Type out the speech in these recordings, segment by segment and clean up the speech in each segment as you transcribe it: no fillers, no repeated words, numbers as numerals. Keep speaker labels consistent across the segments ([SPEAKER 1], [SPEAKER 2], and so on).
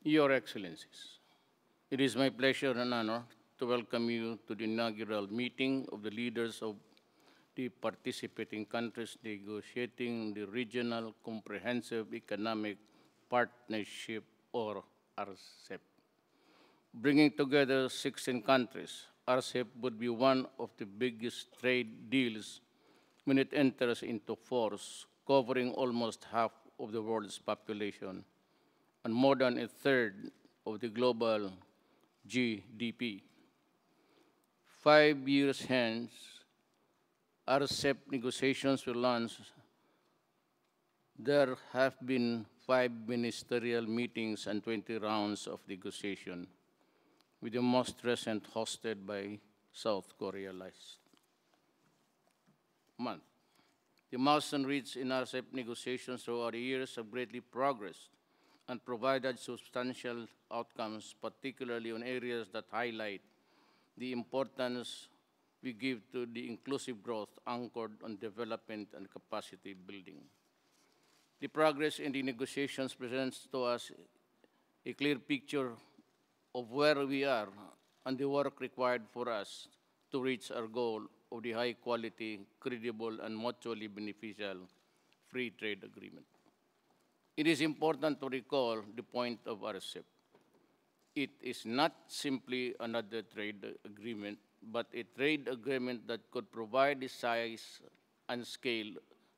[SPEAKER 1] Your Excellencies, it is my pleasure and honor to welcome you to the inaugural meeting of the leaders of the participating countries negotiating the Regional Comprehensive Economic Partnership, or Rcep. Bringing together 16 countries, Rcep would be one of the biggest trade deals when it enters into force, covering almost half of the world's population and more than a third of the global GDP. 5 years hence, Rcep negotiations will launch. There have been 5 ministerial meetings and 20 rounds of negotiation, with the most recent hosted by South Korea last month. The milestone reached in Rcep negotiations throughout the years have greatly progressed and provided substantial outcomes, particularly on areas that highlight the importance we give to the inclusive growth anchored on development and capacity building. The progress in the negotiations presents to us a clear picture of where we are and the work required for us to reach our goal of the high-quality, credible, and mutually beneficial free trade agreement. It is important to recall the point of Rcep. It is not simply another trade agreement, but a trade agreement that could provide the size and scale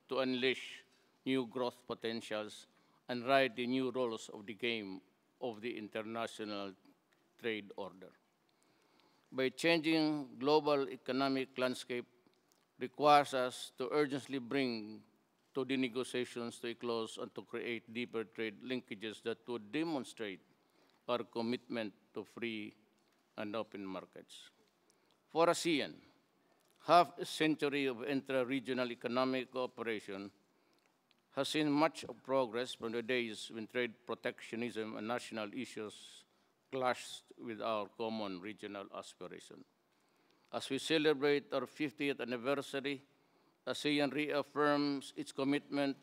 [SPEAKER 1] to unleash new growth potentials and write the new rules of the game of the international trade order. By changing global economic landscape requires us to urgently bring to the negotiations to a close and to create deeper trade linkages that would demonstrate our commitment to free and open markets. For ASEAN, half a century of intra-regional economic cooperation has seen much of progress from the days when trade protectionism and national issues clashed with our common regional aspiration. As we celebrate our 50th anniversary, ASEAN reaffirms its commitment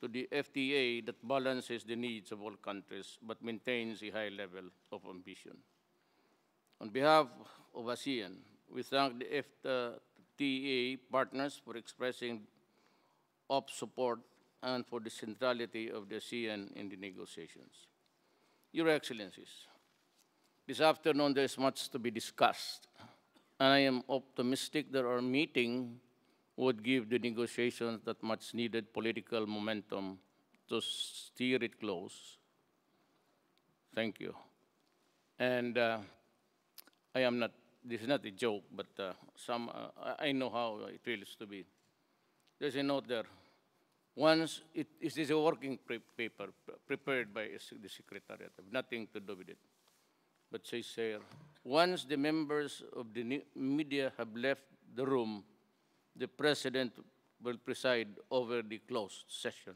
[SPEAKER 1] to the FTA that balances the needs of all countries but maintains a high level of ambition. On behalf of ASEAN, we thank the FTA partners for expressing of support and for the centrality of the ASEAN in the negotiations. Your Excellencies, this afternoon there is much to be discussed, and I am optimistic that our meeting would give the negotiations that much needed political momentum to steer it close. Thank you. And I am not, this is not a joke, but I know how it feels to be. There's a note there. Once, it is a working paper prepared by the Secretariat, have nothing to do with it. But says here, once the members of the media have left the room, the President will preside over the closed session.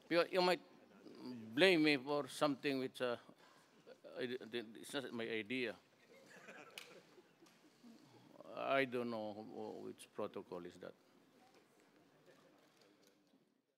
[SPEAKER 1] You might blame me for something which it's not my idea. I don't know which protocol is that.